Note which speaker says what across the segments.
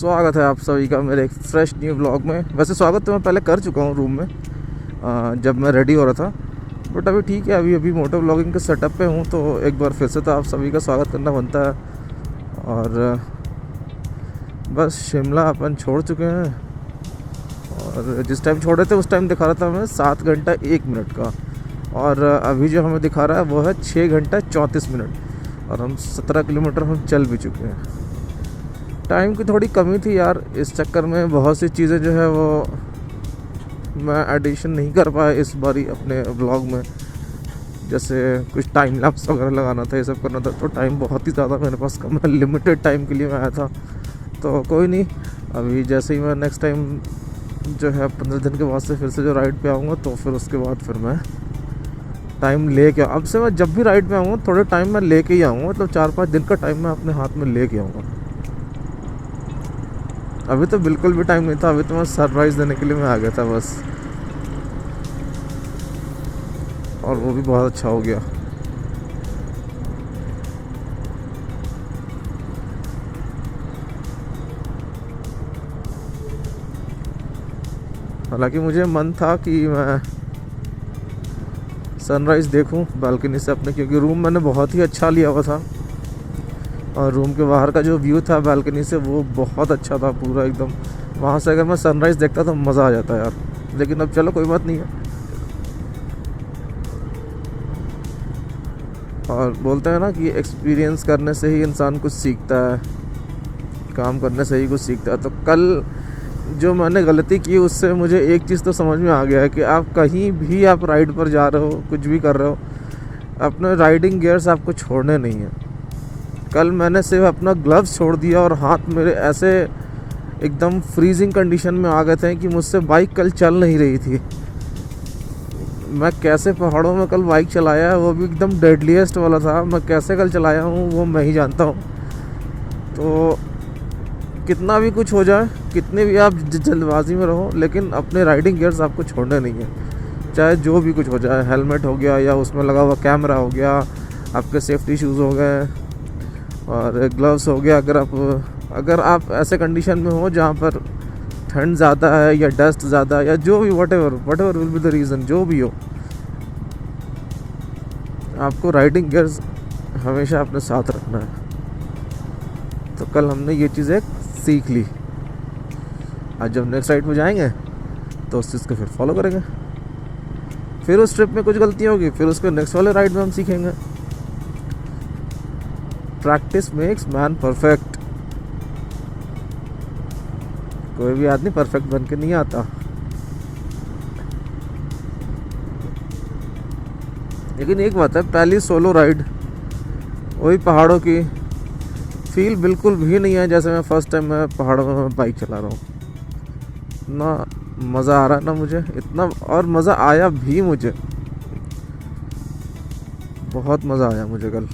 Speaker 1: स्वागत है आप सभी का मेरे एक फ्रेश न्यू व्लॉग में। वैसे स्वागत तो मैं पहले कर चुका हूँ रूम में, जब मैं रेडी हो रहा था। बट अभी ठीक है, अभी मोटो व्लॉगिंग के सेटअप पे हूँ, तो एक बार फिर से तो आप सभी का स्वागत करना बनता है। और बस शिमला अपन छोड़ चुके हैं, और जिस टाइम छोड़े थे उस टाइम दिखा रहा था हमें 7 घंटा 1 मिनट का, और अभी जो हमें दिखा रहा है वो है 6 घंटा 34 मिनट, और हम 17 किलोमीटर हम चल भी चुके हैं। टाइम की थोड़ी कमी थी यार, इस चक्कर में बहुत सी चीज़ें जो है वो मैं एडिशन नहीं कर पाया इस बारी अपने व्लॉग में। जैसे कुछ टाइम लैप्स वगैरह लगाना था, ये सब करना था, तो टाइम बहुत ही ज़्यादा मेरे पास कम है। लिमिटेड टाइम के लिए मैं आया था, तो कोई नहीं। अभी जैसे ही मैं नेक्स्ट टाइम जो है 15 दिन के बाद से फिर से जो राइड पे आऊँगा, तो फिर उसके बाद फिर मैं टाइम ले के, अब से मैं जब भी राइड पे आऊँगा थोड़े टाइम मैं ले के ही आऊँगा, मतलब 4-5 दिन का टाइम मैं अपने हाथ में ले के आऊँगा। अभी तो बिल्कुल भी टाइम नहीं था, अभी तो मैं सरप्राइज़ देने के लिए मैं आ गया था बस, और वो भी बहुत अच्छा हो गया। हालांकि मुझे मन था कि मैं सनराइज़ देखूं बालकनी से अपने, क्योंकि रूम मैंने बहुत ही अच्छा लिया हुआ था, और रूम के बाहर का जो व्यू था बालकनी से वो बहुत अच्छा था पूरा एकदम। वहाँ से अगर मैं सनराइज़ देखता तो मज़ा आ जाता यार, लेकिन अब चलो कोई बात नहीं है। और बोलते हैं ना कि एक्सपीरियंस करने से ही इंसान कुछ सीखता है, काम करने से ही कुछ सीखता है। तो कल जो मैंने गलती की उससे मुझे एक चीज़ तो समझ में आ गया है कि आप कहीं भी आप राइड पर जा रहे हो, कुछ भी कर रहे हो, अपने राइडिंग गियर्स आपको छोड़ने नहीं है। कल मैंने सिर्फ अपना ग्लव्स छोड़ दिया और हाथ मेरे ऐसे एकदम फ्रीजिंग कंडीशन में आ गए थे कि मुझसे बाइक कल चल नहीं रही थी। मैं कैसे पहाड़ों में कल बाइक चलाया है, वो भी एकदम डेडलीस्ट वाला था। मैं कैसे कल चलाया हूँ वो मैं ही जानता हूँ। तो कितना भी कुछ हो जाए, कितने भी आप जल्दबाजी में रहो, लेकिन अपने राइडिंग गियर्स आपको छोड़ने नहीं है। चाहे जो भी कुछ हो जाए, हेलमेट हो गया या उसमें लगा हुआ कैमरा हो गया, आपके सेफ्टी शूज़ हो गए और ग्लव्स हो गया। अगर आप ऐसे कंडीशन में हो जहाँ पर ठंड ज़्यादा है या डस्ट ज़्यादा है या जो भी what ever will be the reason, जो भी हो, आपको राइडिंग गियर्स हमेशा अपने साथ रखना है। तो कल हमने ये चीज़ एक सीख ली। आज जब नेक्स्ट राइड पे जाएंगे तो उस चीज़ को फिर फॉलो करेंगे। फिर उस ट्रिप में कुछ गलती होगी, फिर उसको नेक्स्ट वाले राइड में हम सीखेंगे। Practice makes man perfect. कोई भी आदमी परफेक्ट बन के नहीं आता, लेकिन एक बात है, पहली सोलो राइड वही पहाड़ों की फील बिल्कुल भी नहीं है जैसे मैं फर्स्ट टाइम मैं पहाड़ों में बाइक चला रहा हूँ। इतना मज़ा आ रहा है ना मुझे, इतना, और मज़ा आया भी मुझे, बहुत मज़ा आया मुझे कल।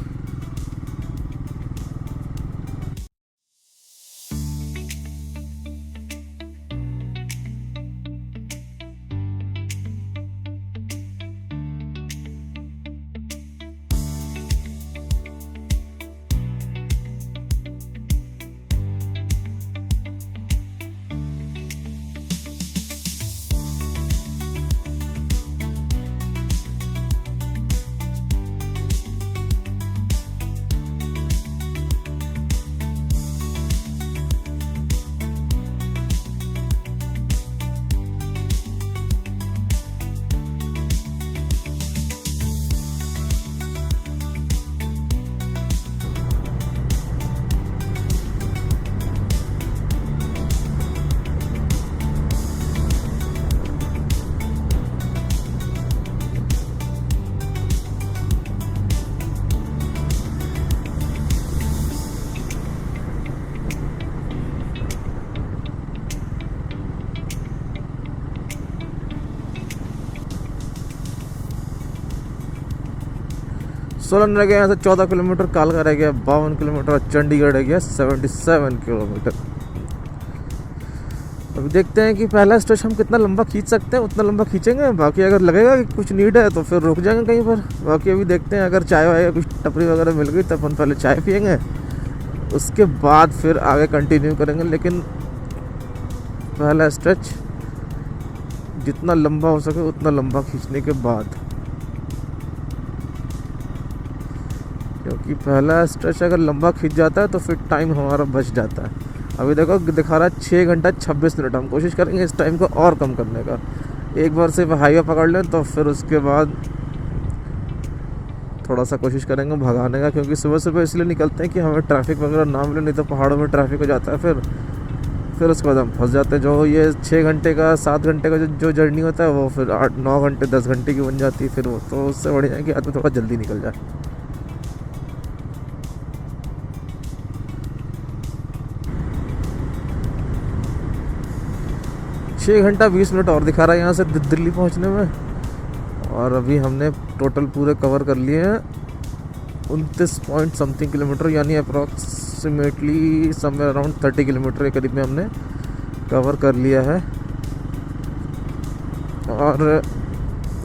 Speaker 1: सोलन रह गया यहाँ से 14 किलोमीटर, कालका रह गया 52 किलोमीटर, और चंडीगढ़ रह गया 77 किलोमीटर। अभी देखते हैं कि पहला स्ट्रेच हम कितना लंबा खींच सकते हैं, उतना लंबा खींचेंगे। बाकी अगर लगेगा कि कुछ नीड है तो फिर रुक जाएंगे कहीं पर। बाकी अभी देखते हैं, अगर चाय वाय कुछ टपरी वगैरह मिल गई तो अपन पहले चाय पियेंगे, उसके बाद फिर आगे कंटिन्यू करेंगे। लेकिन पहला स्ट्रेच जितना लंबा हो सके उतना लंबा खींचने के बाद, क्योंकि पहला स्ट्रेच अगर लंबा खींच जाता है तो फिर टाइम हमारा बच जाता है। अभी देखो दिखा रहा है 6 घंटा 26 मिनट। हम कोशिश करेंगे इस टाइम को और कम करने का। एक बार सिर्फ हाईवे पकड़ लें तो फिर उसके बाद थोड़ा सा कोशिश करेंगे भगाने का, क्योंकि सुबह सुबह इसलिए निकलते हैं कि हमें ट्रैफिक वगैरह ना मिले, नहीं तो पहाड़ों में ट्रैफिक हो जाता है। फिर उसके बाद हम फंस जाते हैं। जो ये 6 घंटे का 7 घंटे का जो जर्नी होता है वो फिर 8-9 घंटे 10 घंटे की बन जाती है। फिर वो तो उससे बढ़िया है कि आदमी थोड़ा जल्दी निकल जाए। छः घंटा 20 मिनट और दिखा रहा है यहाँ से दिल्ली पहुँचने में। और अभी हमने टोटल पूरे कवर कर लिए हैं 29 पॉइंट समथिंग किलोमीटर, यानी अप्रॉक्सीमेटली समवेयर अराउंड 30 किलोमीटर के करीब में हमने कवर कर लिया है। और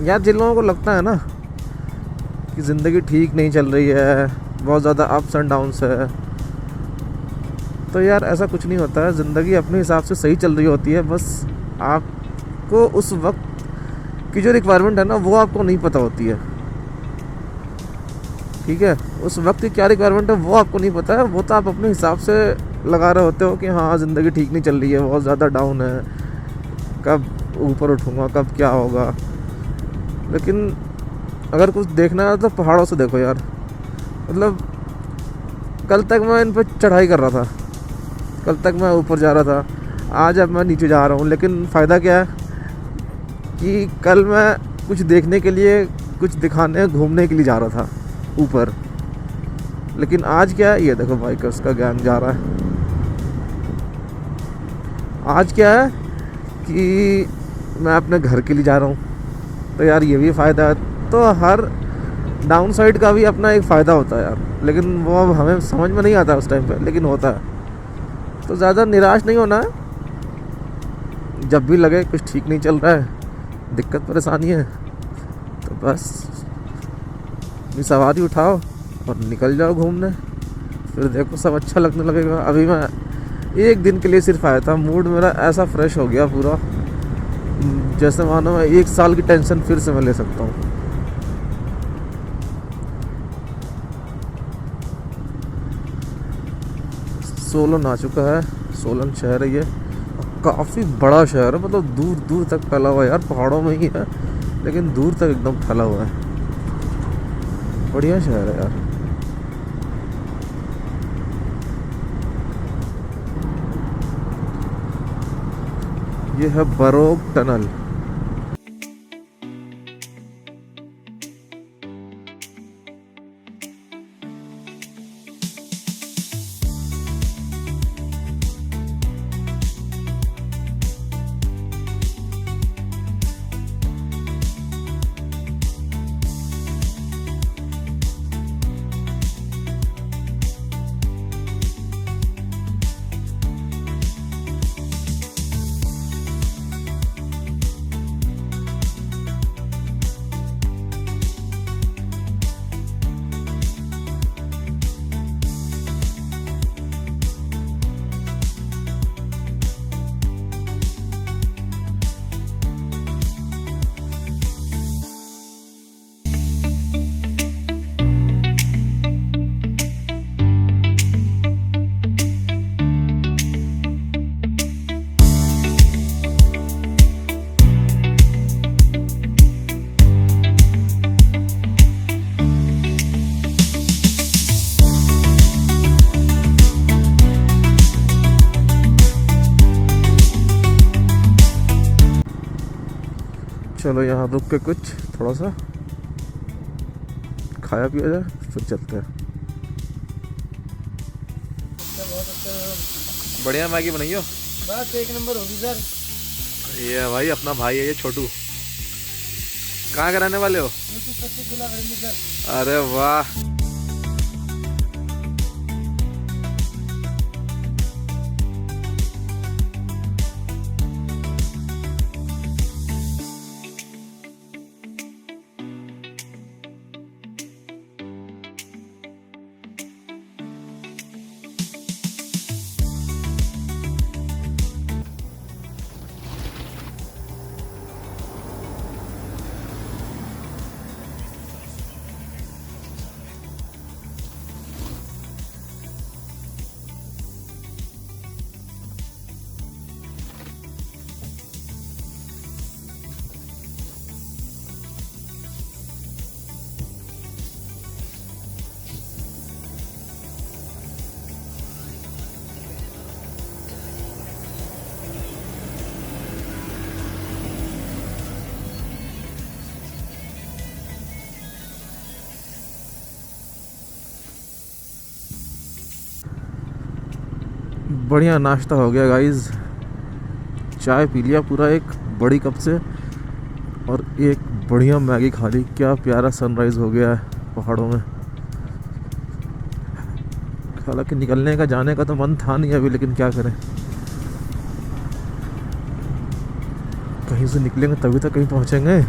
Speaker 1: यार जिन लोगों को लगता है ना कि ज़िंदगी ठीक नहीं चल रही है, बहुत ज़्यादा अप्स एंड डाउन्स है, तो यार ऐसा कुछ नहीं होता है। ज़िंदगी अपने हिसाब से सही चल रही होती है। बस आपको उस वक्त की जो रिक्वायरमेंट है ना वो आपको नहीं पता होती है, ठीक है। उस वक्त की क्या रिक्वायरमेंट है वो आपको नहीं पता है। वो तो आप अपने हिसाब से लगा रहे होते हो कि हाँ ज़िंदगी ठीक नहीं चल रही है, बहुत ज़्यादा डाउन है, कब ऊपर उठूँगा, कब क्या होगा। लेकिन अगर कुछ देखना है तो पहाड़ों से देखो यार। मतलब कल तक मैं इन पर चढ़ाई कर रहा था, कल तक मैं ऊपर जा रहा था, आज अब मैं नीचे जा रहा हूँ। लेकिन फ़ायदा क्या है कि कल मैं कुछ देखने के लिए, कुछ दिखाने घूमने के लिए जा रहा था ऊपर, लेकिन आज क्या है, ये देखो बाइकर्स का गैंग जा रहा है। आज क्या है कि मैं अपने घर के लिए जा रहा हूँ, तो यार ये भी फ़ायदा है। तो हर डाउन साइड का भी अपना एक फ़ायदा होता है यार, लेकिन वो अब हमें समझ में नहीं आता उस टाइम पे, लेकिन होता है। तो ज़्यादा निराश नहीं होना है। जब भी लगे कुछ ठीक नहीं चल रहा है, दिक्कत परेशानी है, तो बस अपनी सवारी उठाओ और निकल जाओ घूमने। फिर देखो सब अच्छा लगने लगेगा। अभी मैं एक दिन के लिए सिर्फ आया था, मूड मेरा ऐसा फ्रेश हो गया पूरा, जैसे मानो मैं 1 साल की टेंशन फिर से मैं ले सकता हूँ। सोलन आ चुका है। सोलन शहर है ये, काफ़ी बड़ा शहर है, मतलब दूर दूर तक फैला हुआ है यार। पहाड़ों में ही है लेकिन दूर तक एकदम फैला हुआ है। बढ़िया शहर है यार। ये है बरोक टनल। चलो यहाँ रुक के कुछ थोड़ा सा खाया पिया जाए, फिर चलते हैं। बढ़िया मैगी बनाइयो,
Speaker 2: बस 1 नंबर होगी सर।
Speaker 1: ये भाई अपना भाई है ये छोटू। कहाँ के रहने वाले हो?
Speaker 2: सर
Speaker 1: अरे वाह। बढ़िया नाश्ता हो गया गाइस। चाय पी लिया पूरा एक बड़ी कप से और एक बढ़िया मैगी खा ली। क्या प्यारा सनराइज़ हो गया है पहाड़ों में। हालांकि निकलने का जाने का तो मन था नहीं अभी, लेकिन क्या करें, कहीं से निकलेंगे तभी तो कहीं पहुंचेंगे।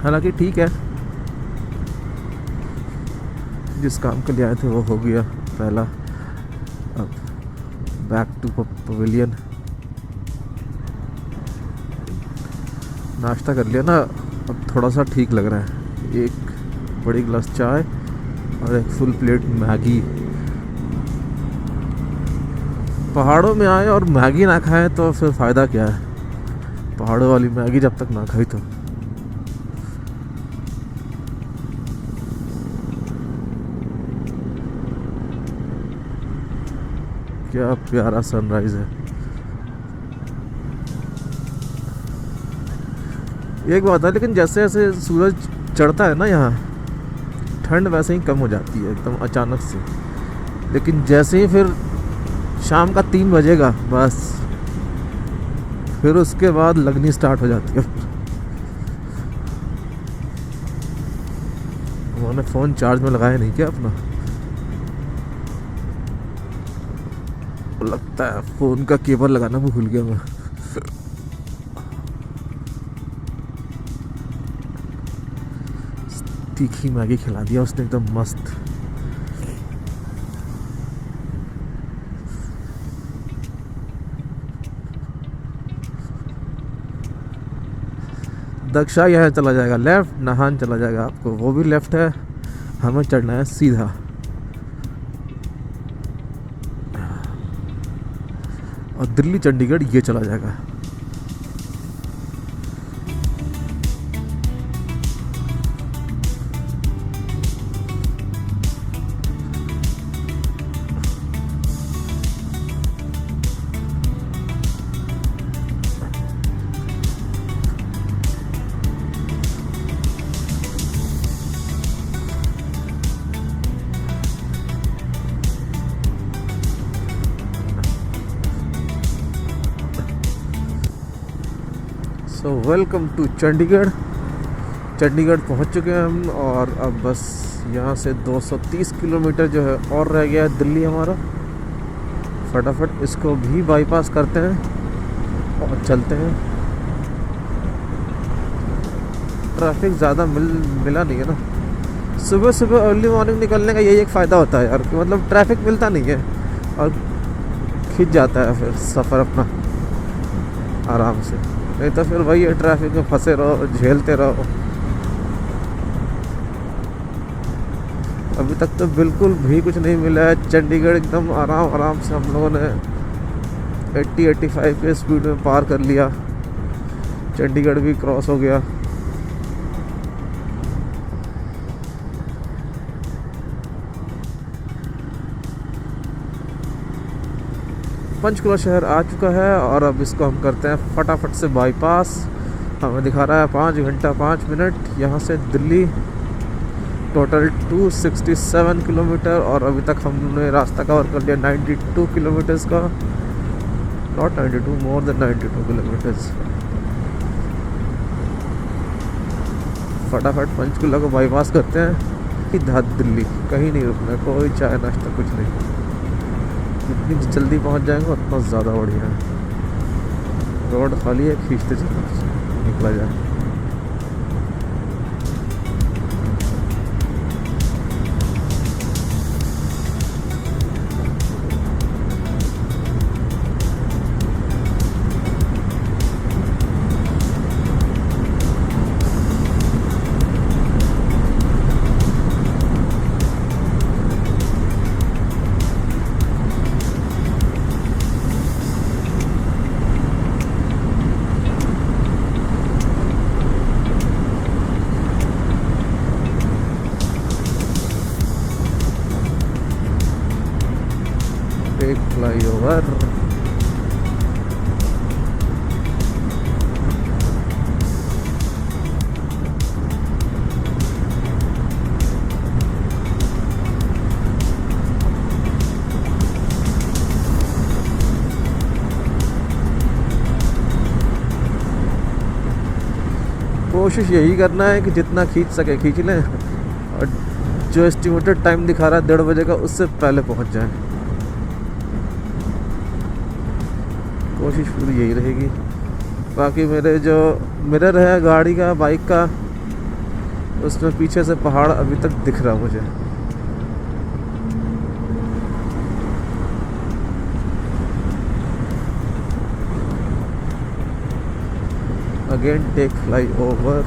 Speaker 1: हालांकि ठीक है, जिस काम के लिए आए थे वो हो गया पहला। अब बैक टू पवेलियन। नाश्ता कर लिया ना, अब थोड़ा सा ठीक लग रहा है। एक बड़ी गिलास चाय और एक फुल प्लेट मैगी। पहाड़ों में आए और मैगी ना खाएं तो फिर फ़ायदा क्या है। पहाड़ों वाली मैगी जब तक ना खाई तो। क्या प्यारा सनराइज है। एक बात है, लेकिन जैसे जैसे सूरज चढ़ता है ना यहाँ, ठंड वैसे ही कम हो जाती है एकदम अचानक से। लेकिन जैसे ही फिर शाम का 3 बजेगा बस, फिर उसके बाद लगनी स्टार्ट हो जाती है। उन्होंने फ़ोन चार्ज में लगाया नहीं क्या अपना? लगता है फ़ोन का केबल लगाना भी भूल गया मैं। तीखी मैगी खिला दिया उसने एकदम मस्त। दक्षा यहाँ चला जाएगा लेफ्ट, नाहन चला जाएगा आपको, वो भी लेफ्ट है। हमें चढ़ना है सीधा। और दिल्ली चंडीगढ़ ये चला जाएगा। So welcome to Chandigarh. Chandigarh पहुंच चुके हैं हम, और अब बस यहाँ से 230 किलोमीटर जो है और रह गया है दिल्ली हमारा। फटाफट इसको भी बाईपास करते हैं और चलते हैं। ट्रैफिक ज़्यादा मिला नहीं है ना। सुबह सुबह अर्ली मॉर्निंग निकलने का यही एक फ़ायदा होता है यार, कि मतलब ट्रैफिक मिलता नहीं है और खिंच जाता है फिर सफ़र अपना आराम से। नहीं तो फिर वही है, ट्रैफिक में फंसे रहो, झेलते रहो। अभी तक तो बिल्कुल भी कुछ नहीं मिला है। चंडीगढ़ एकदम आराम से हम लोगों ने 80-85 के स्पीड में पार कर लिया। चंडीगढ़ भी क्रॉस हो गया। पंचकुला शहर आ चुका है और अब इसको हम करते हैं फटाफट से बाईपास। हमें दिखा रहा है 5 घंटा 5 मिनट यहाँ से दिल्ली। टोटल 267 किलोमीटर, और अभी तक हमने रास्ता कवर कर लिया 92 किलोमीटर्स का। Not 92, more than 92 kilometres. फटाफट पंचकुला को बाईपास करते हैं। सीधा दिल्ली, कहीं नहीं रुकना, कोई चाय नाश्ता कुछ नहीं। जितनी जल्दी पहुंच जाएंगे उतना ज़्यादा बढ़िया है। रोड खाली है, खींचते चलते निकला जाए। एक फ्लाईओवर। कोशिश यही करना है कि जितना खींच सके खींच लें, और जो एस्टिमेटेड टाइम दिखा रहा है 1:30 बजे का, उससे पहले पहुंच जाए। कोशिश पूरी यही रहेगी। बाकी मेरे जो मिरर है गाड़ी का, बाइक का, उसमें पीछे से पहाड़ अभी तक दिख रहा मुझे। Again take fly over.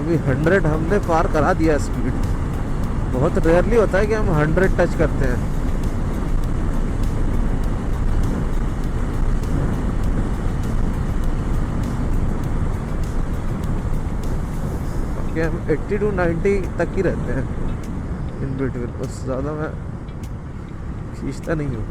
Speaker 1: अभी 100 हमने पार करा दिया स्पीड। बहुत रेयरली होता है कि हम 100 टच करते हैं। बाकी हम 80 to 90 तक ही रहते हैं इन बिटवीन, बस ज़्यादा मैं खींचता नहीं हूँ।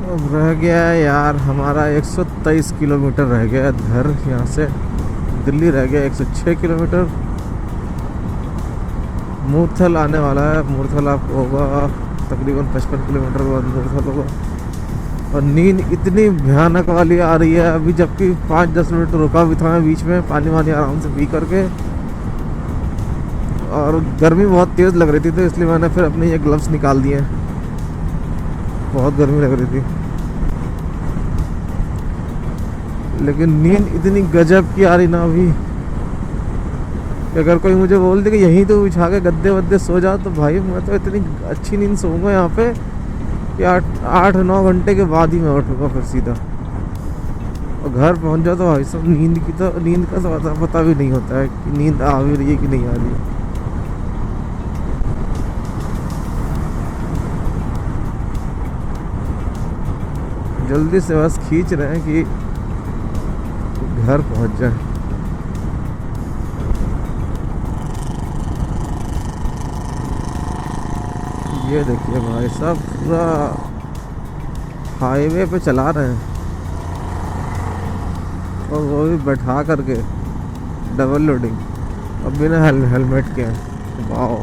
Speaker 1: अब रह गया है यार हमारा 123 किलोमीटर रह गया घर यहाँ से। दिल्ली रह गया 106 किलोमीटर। मूर्थल आने वाला है। मूर्थल आपको होगा तकरीबन 55 किलोमीटर के बाद मूर्थल होगा। और नींद इतनी भयानक वाली आ रही है अभी, जबकि 5-10 मिनट रुका भी था मैं बीच में पानी वानी आराम से पी करके। और गर्मी बहुत तेज़ लग रही थी, तो इसलिए मैंने फिर अपने ये ग्लव्स निकाल दिए। बहुत गर्मी लग रही थी, लेकिन नींद इतनी गजब की आ रही ना अभी कि अगर कोई मुझे बोल दे कि यहीं तो बिछा के गद्दे वद्दे सो जा, तो भाई मैं तो इतनी अच्छी नींद सोऊंगा यहाँ पे कि 8-9 घंटे के बाद ही मैं उठूँगा फिर सीधा। और घर पहुँच जाओ तो भाई सब नींद का तो पता भी नहीं होता है कि नींद आ भी रही है कि नहीं आ रही है। जल्दी से बस खींच रहे हैं कि घर पहुंच जाए। ये देखिए भाई साहब पूरा हाईवे पे चला रहे हैं, और वो भी बैठा करके डबल लोडिंग, अब बिना हेलमेट के। वाओ,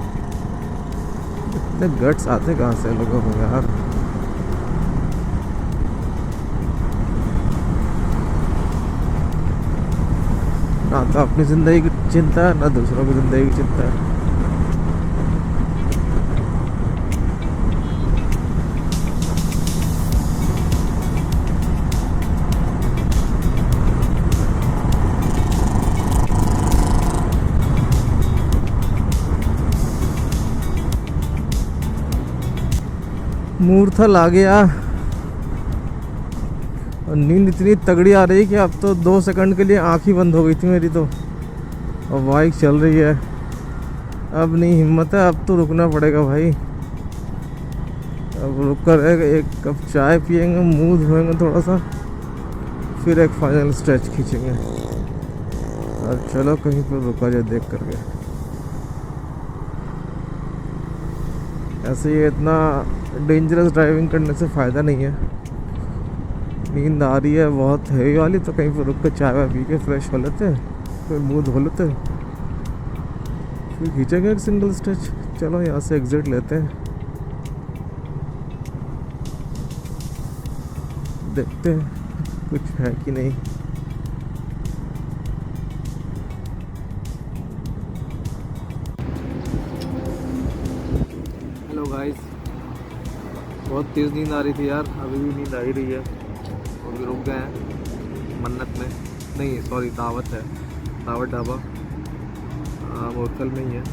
Speaker 1: इतने गट्स आते कहाँ से लोगों को यार। ना तो अपनी ज़िंदगी की चिंता है, ना दूसरों की ज़िंदगी की चिंता है। मूर्थल आ गया। और नींद इतनी तगड़ी आ रही है कि अब तो 2 सेकंड के लिए आँख ही बंद हो गई थी मेरी तो। और बाइक चल रही है, अब नहीं हिम्मत है, अब तो रुकना पड़ेगा भाई। अब रुक कर एक कप चाय पियेंगे, मुंह धोएंगे थोड़ा सा, फिर एक फाइनल स्ट्रेच खींचेंगे। और चलो कहीं पर रुका जाए देख करके। ऐसे ये इतना डेंजरस ड्राइविंग करने से फ़ायदा नहीं है। नींद आ रही है बहुत हैवी वाली, तो कहीं पर रुक कर चाय वाय पी के फ्रेश हो लेते हैं, फिर मुंह धो लेते हैं, फिर खींचेंगे एक सिंगल स्ट्रेच। चलो यहाँ से एग्जिट लेते हैं, देखते हैं कुछ है कि नहीं। हेलो गाइस, बहुत तेज़ नींद आ रही थी यार, अभी भी नींद आ ही रही है। और भी रुक गए हैं मन्नत में, नहीं सॉरी दावत है, दावत ढाबा मूर्थल में ही है।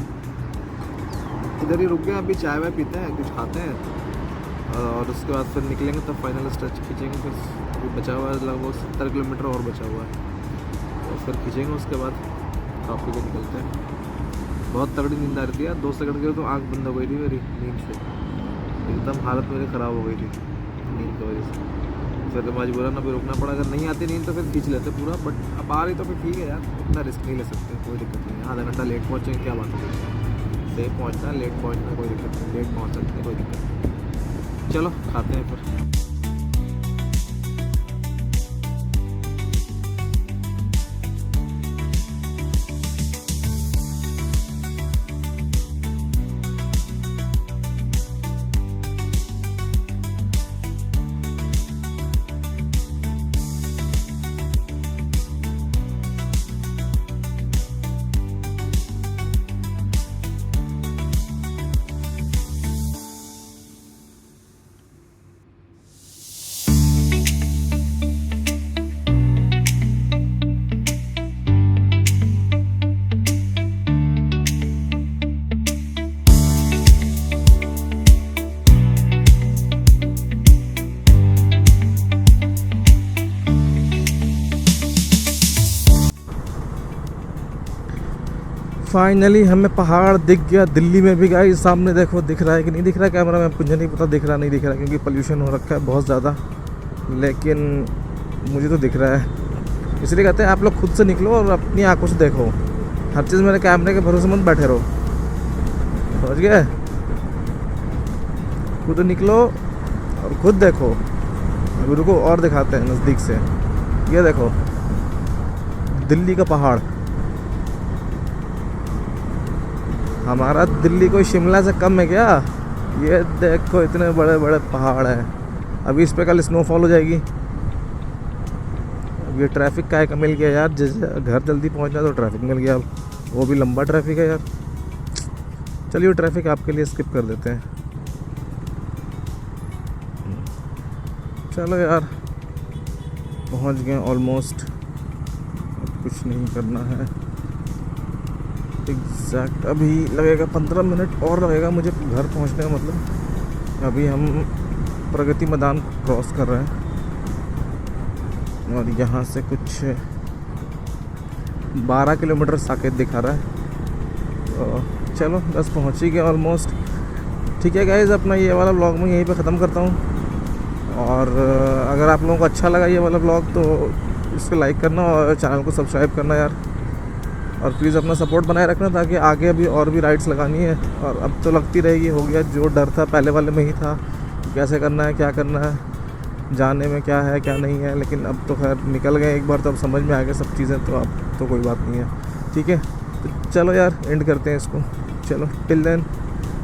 Speaker 1: इधर ही रुक गए, अभी चाय वाय पीते हैं, कुछ खाते हैं, और उसके बाद फिर निकलेंगे तब फाइनल स्ट्रेच खींचेंगे। फिर बचा हुआ है लगभग 70 किलोमीटर और बचा हुआ है, तो फिर खींचेंगे। उसके बाद काफ़ी के निकलते हैं। बहुत तगड़ी नींद आ रही थी यार, 2 सेकंड के तो आँख बंद हो गई थी मेरी नींद से, एकदम हालत मेरी ख़राब हो गई थी नींद की वजह से। फिर मजबूरन अभी रुकना पड़ा। अगर नहीं आती नींद तो फिर खींच लेते पूरा, बट अब आ रही तो फिर ठीक है यार, इतना रिस्क नहीं ले सकते, कोई दिक्कत नहीं है। आधा घंटा लेट पहुँचेंगे क्या बात है, सेफ पहुँचना, लेट पहुँचना कोई दिक्कत नहीं, लेट पहुँच सकते हैं कोई दिक्कत नहीं। चलो खाते हैं फिर। फाइनली हमें पहाड़ दिख गया दिल्ली में भी। गाइस सामने देखो, दिख रहा है कि नहीं दिख रहा है कैमरा में मुझे नहीं पता, दिख रहा नहीं दिख रहा क्योंकि पोल्यूशन हो रखा है बहुत ज़्यादा, लेकिन मुझे तो दिख रहा है। इसलिए कहते हैं आप लोग खुद से निकलो और अपनी आंखों से देखो, हर चीज़ मेरे कैमरे के भरोसे मत बैठे रहो, समझ गए? खुद निकलो और खुद देखो। अभी रुको और दिखाते हैं नज़दीक से, ये देखो दिल्ली का पहाड़। हमारा दिल्ली कोई शिमला से कम है क्या? ये देखो इतने बड़े बड़े पहाड़ हैं। अभी इस पे कल स्नोफॉल हो जाएगी। अब ये ट्रैफिक काहे का मिल गया यार, जैसे घर जल्दी पहुंचना तो ट्रैफिक मिल गया, वो भी लंबा ट्रैफिक है यार। चलिए ट्रैफिक आपके लिए स्किप कर देते हैं। चलो यार पहुंच गए ऑलमोस्ट, अब कुछ नहीं करना है एग्जैक्ट। अभी लगेगा 15 मिनट और लगेगा मुझे घर पहुंचने का, मतलब अभी हम प्रगति मैदान क्रॉस कर रहे हैं और यहाँ से कुछ 12 किलोमीटर साकेत दिखा रहा है। तो चलो बस पहुँच ही गए ऑलमोस्ट। ठीक है गाइस, अपना ये वाला व्लॉग मैं यहीं पे ख़त्म करता हूँ। और अगर आप लोगों को अच्छा लगा ये वाला व्लॉग तो इसको लाइक करना और चैनल को सब्सक्राइब करना यार, और प्लीज़ अपना सपोर्ट बनाए रखना ताकि आगे अभी और भी राइड्स लगानी है। और अब तो लगती रहेगी, हो गया जो डर था पहले वाले में ही था, कैसे करना है क्या करना है, जाने में क्या है क्या नहीं है, लेकिन अब तो खैर निकल गए एक बार तो अब समझ में आ गया सब चीज़ें, तो अब तो कोई बात नहीं है। ठीक है तो चलो यार एंड करते हैं इसको। चलो टिल देन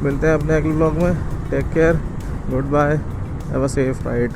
Speaker 1: मिलते हैं अपने अगले व्लॉग में। Take care, good bye, have a safe ride.